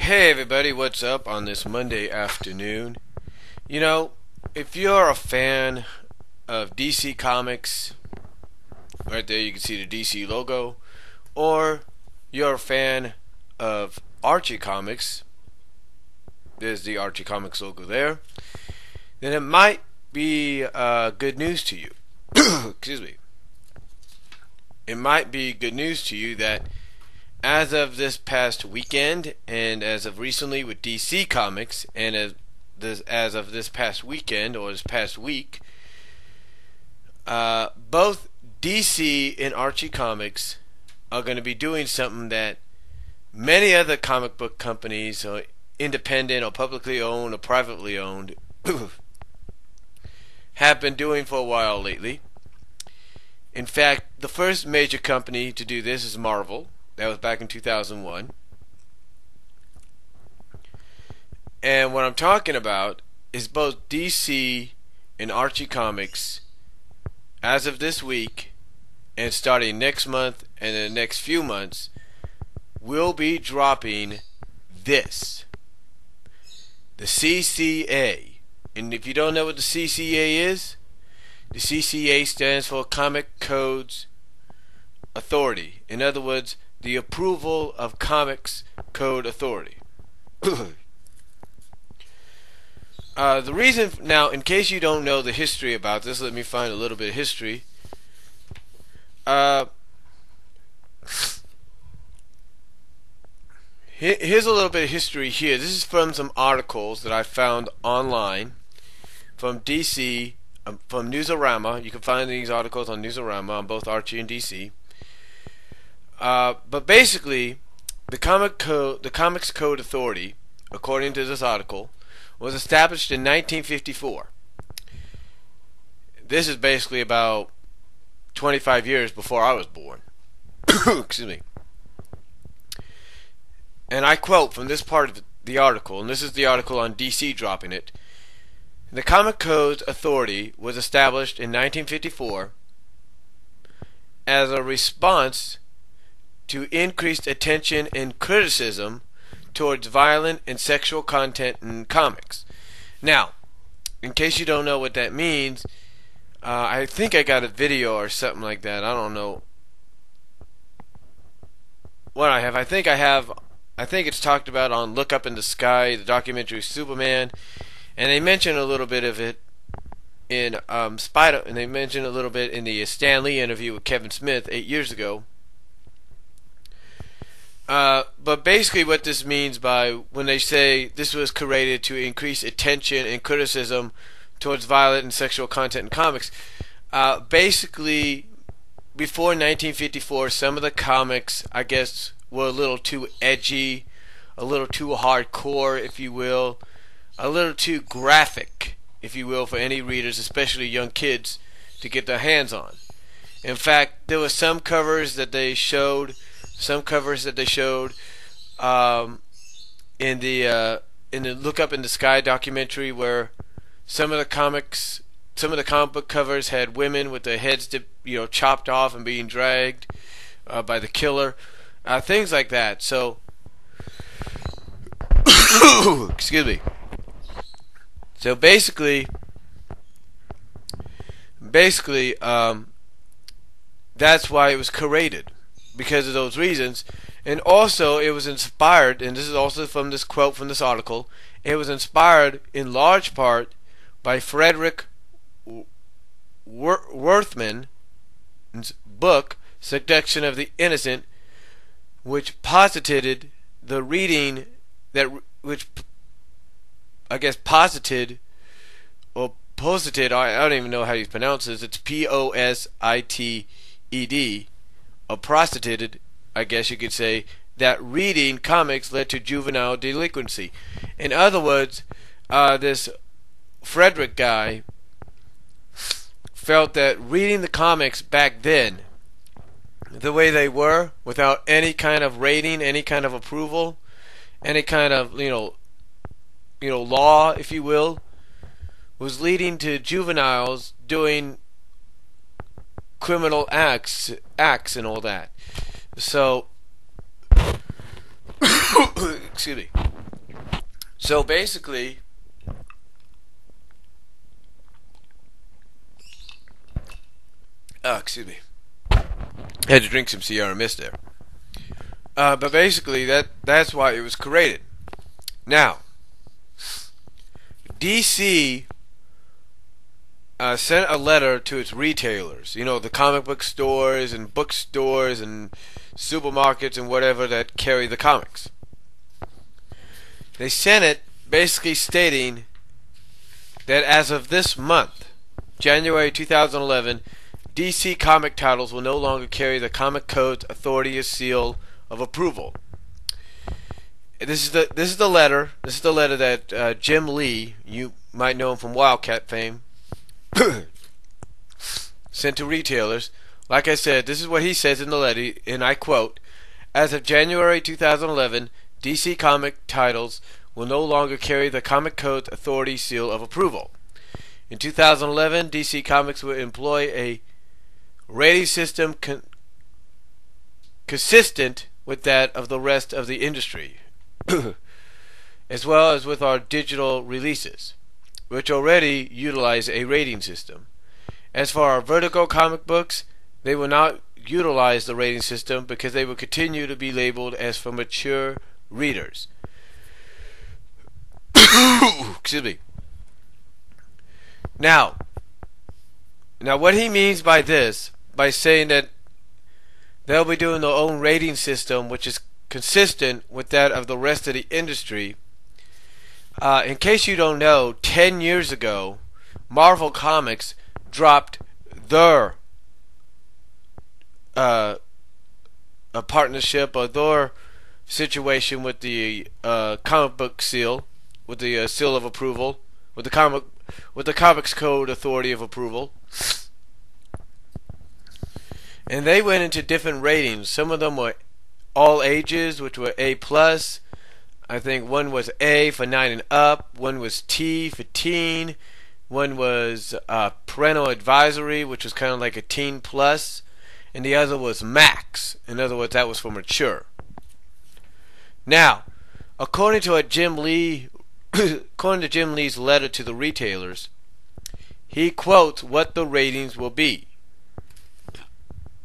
Hey everybody, what's up on this Monday afternoon? You know, if you're a fan of DC Comics, right there you can see the DC logo, or you're a fan of Archie Comics, there's the Archie Comics logo there, then it might be good news to you. Excuse me. It might be good news to you that as of this past weekend, and as of recently with DC Comics, and as of this past weekend or this past week, both DC and Archie Comics are going to be doing something that many other comic book companies, or independent or publicly owned or privately owned, have been doing for a while lately. In fact, the first major company to do this is Marvel. That was back in 2001. And what I'm talking about is both DC and Archie Comics, as of this week, and starting next month and in the next few months, will be dropping this. The CCA. And if you don't know what the CCA is, the CCA stands for Comic Codes Authority. In other words, the approval of Comics Code Authority. The reason, now, in case you don't know the history about this, let me find a little bit of history. Here's a little bit of history here. This is from some articles that I found online from DC, from Newsarama. You can find these articles on Newsarama on both Archie and DC. But basically, the Comics Code Authority, according to this article, was established in 1954. This is basically about 25 years before I was born. Excuse me. And I quote from this part of the article, and this is the article on DC dropping it. The Comic Code Authority was established in 1954 as a response to increased attention and criticism towards violent and sexual content in comics. Now, in case you don't know what that means, I think I got a video or something like that. I don't know what I have. I think it's talked about on Look Up in the Sky, the documentary Superman, and they mention a little bit of it in Spider, and they mention a little bit in the Stan Lee interview with Kevin Smith 8 years ago. But basically what this means by when they say this was created to increase attention and criticism towards violent and sexual content in comics, basically before 1954 some of the comics, I guess, were a little too edgy, a little too hardcore, if you will, a little too graphic, if you will, for any readers, especially young kids, to get their hands on. In fact, there were some covers that they showed in the Look Up in the Sky documentary, where some of the comic book covers had women with their heads chopped off and being dragged by the killer, things like that. So excuse me. So basically that's why it was created, because of those reasons. And also it was inspired, and this is also from this quote from this article, it was inspired in large part by Frederick Werthmann's book Seduction of the Innocent, which posited the reading that, which I guess posited, or posited, I don't even know how you pronounce this, it's P-O-S-I-T-E-D, or prostituted, I guess you could say, that reading comics led to juvenile delinquency. In other words, this Frederick guy felt that reading the comics back then, the way they were, without any kind of rating, any kind of approval, any kind of law, if you will, was leading to juveniles doing criminal acts and all that. So excuse me. So basically, excuse me, I had to drink some Sierra Mist there. But basically, that's why it was created. Now, DC sent a letter to its retailers. You know, the comic book stores and bookstores and supermarkets and whatever that carry the comics. They sent it basically stating that as of this month, January 2011, DC comic titles will no longer carry the Comic Code's authority seal of approval. This is the letter. This is the letter that Jim Lee, you might know him from Wildcat fame, sent to retailers. Like I said, this is what he says in the letter, and I quote: "As of January 2011, DC comic titles will no longer carry the Comic Code's authority seal of approval. In 2011, DC Comics will employ a rating system consistent with that of the rest of the industry, as well as with our digital releases, which already utilize a rating system. As for our Vertigo comic books, they will not utilize the rating system because they will continue to be labeled as for mature readers." Excuse me. Now what he means by this, by saying that they'll be doing their own rating system which is consistent with that of the rest of the industry, in case you don't know, 10 years ago, Marvel Comics dropped their a partnership or their situation with the comic book seal, with the seal of approval, with the Comics Code authority of approval, and they went into different ratings. Some of them were all ages, which were A+. I think one was A for 9 and up, one was T for teen, one was parental advisory, which was kind of like a teen plus, and the other was max. In other words, that was for mature. Now, according to Jim Lee's letter to the retailers, he quotes what the ratings will be.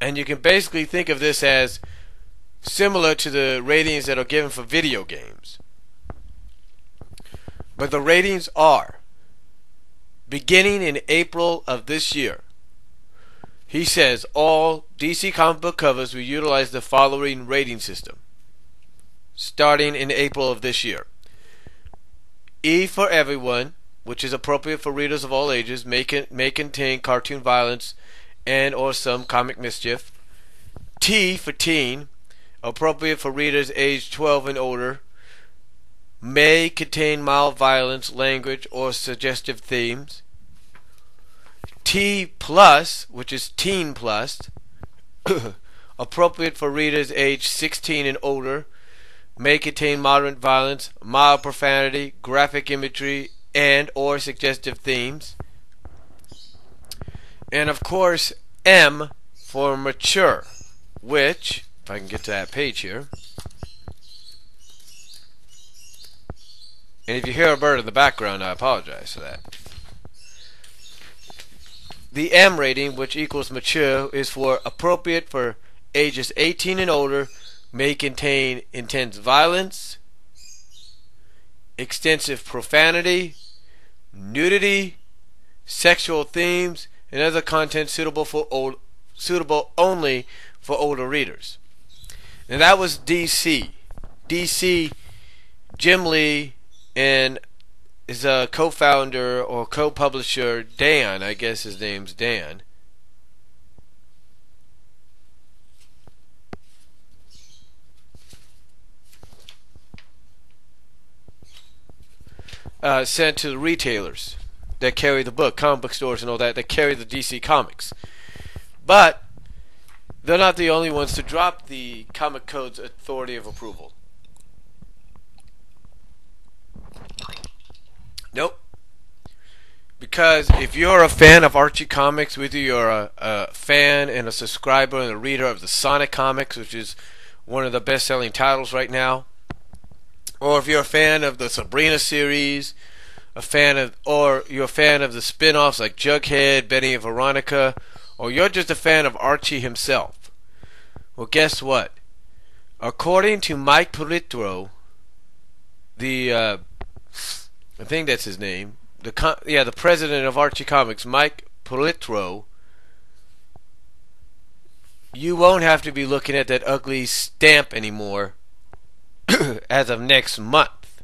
And you can basically think of this as similar to the ratings that are given for video games. But the ratings are, beginning in April of this year, he says all DC comic book covers will utilize the following rating system, starting in April of this year. E for everyone, which is appropriate for readers of all ages, may contain cartoon violence and or some comic mischief. T for teen, appropriate for readers aged 12 and older, may contain mild violence, language, or suggestive themes. T plus, which is teen plus, appropriate for readers aged 16 and older, may contain moderate violence, mild profanity, graphic imagery, and or suggestive themes. And of course, M for mature, which, if I can get to that page here, and if you hear a bird in the background, I apologize for that. The M rating, which equals mature, is for appropriate for ages 18 and older, may contain intense violence, extensive profanity, nudity, sexual themes, and other content suitable only for older readers. And that was DC. DC, Jim Lee, and his co-founder or co-publisher Dan, I guess his name's Dan, sent to the retailers that carry the book, comic book stores and all that carry the DC Comics. But they're not the only ones to drop the Comic Code's authority of approval. Nope. Because if you're a fan of Archie Comics, whether you're a fan and a subscriber and a reader of the Sonic Comics, which is one of the best-selling titles right now, or if you're a fan of the Sabrina series, or you're a fan of the spin-offs like Jughead, Benny and Veronica, or you're just a fan of Archie himself. Well, guess what? According to Mike Politro, I think that's his name, the president of Archie Comics, Mike Politro, you won't have to be looking at that ugly stamp anymore as of next month.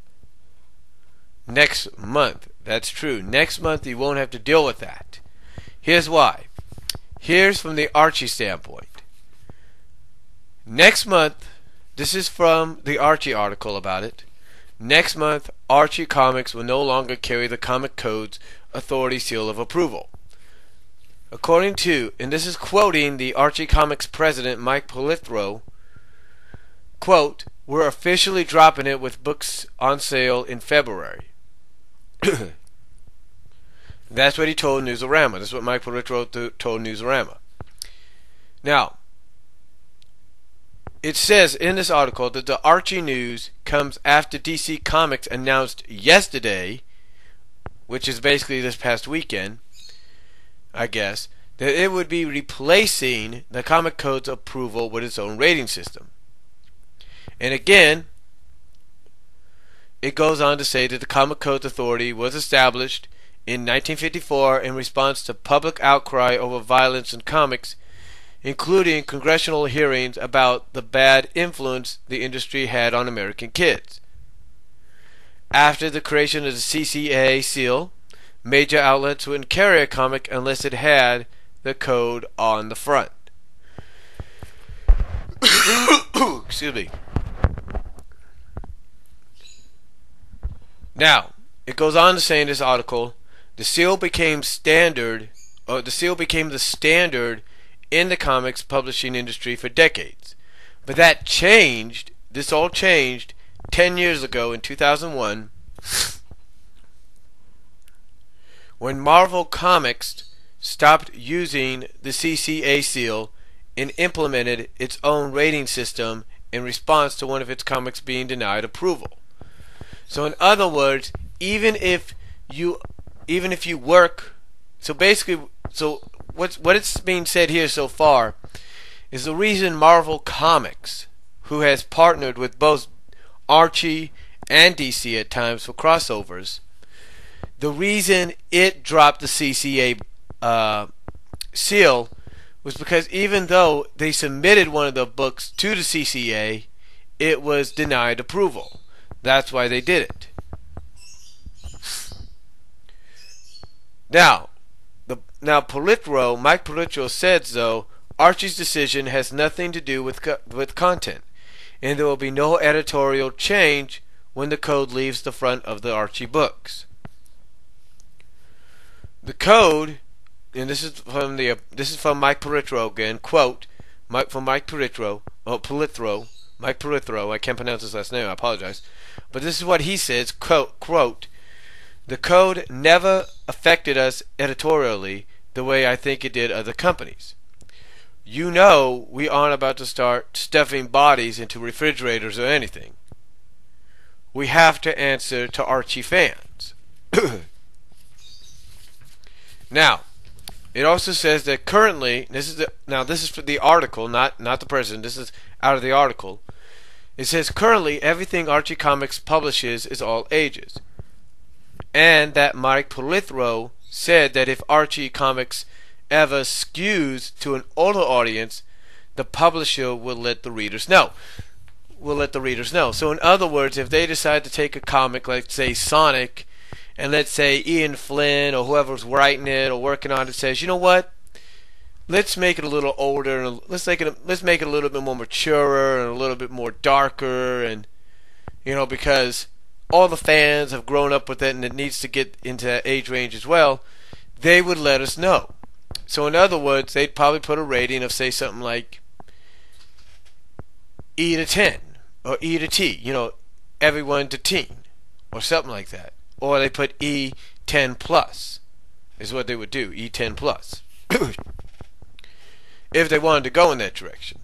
Next month. That's true. Next month you won't have to deal with that. Here's why. Here's from the Archie standpoint. Next month, this is from the Archie article about it. Next month, Archie Comics will no longer carry the Comic Code's authority seal of approval. According to, and this is quoting the Archie Comics president Mike Politro, quote, "We're officially dropping it with books on sale in February." That's what he told Newsarama. That's what Mike Politro told Newsarama. Now, it says in this article that the Archie news comes after DC Comics announced yesterday, which is basically this past weekend, I guess, that it would be replacing the Comic Code's approval with its own rating system. And again, it goes on to say that the Comic Code's authority was established in 1954 in response to public outcry over violence in comics, including congressional hearings about the bad influence the industry had on American kids. After the creation of the CCA Seal, major outlets wouldn't carry a comic unless it had the code on the front. Excuse me. Now, it goes on to say in this article, the seal became the standard in the comics publishing industry for decades. But that changed, this all changed 10 years ago in 2001 when Marvel Comics stopped using the CCA seal and implemented its own rating system in response to one of its comics being denied approval. So in other words, even if you work, so basically, what it's being said here so far is the reason Marvel Comics, who has partnered with both Archie and DC at times for crossovers, the reason it dropped the CCA seal was because even though they submitted one of the books to the CCA, it was denied approval. That's why they did it. Now, Mike Politro says, though, Archie's decision has nothing to do with content, and there will be no editorial change when the code leaves the front of the Archie books. The code, and this is from Mike Politro again, quote, Mike Politro, I can't pronounce his last name, I apologize, but this is what he says, quote, "The code never affected us editorially the way I think it did other companies. You know we aren't about to start stuffing bodies into refrigerators or anything. We have to answer to Archie fans." Now, it also says that currently, this is for the article, not the president, this is out of the article. It says currently everything Archie Comics publishes is all ages. And that Mike Politro said that if Archie Comics ever skews to an older audience, the publisher will let the readers know. So in other words, if they decide to take a comic like, say, Sonic, and let's say Ian Flynn or whoever's writing it or working on it says, you know what, let's make it a little older and let's make it a little bit more mature and a little bit more darker, and because all the fans have grown up with it and it needs to get into that age range as well, they would let us know. So in other words, they'd probably put a rating of, say, something like E to 10 or E to T, everyone to teen or something like that. Or they put E10 plus is what they would do, E10 plus, if they wanted to go in that direction.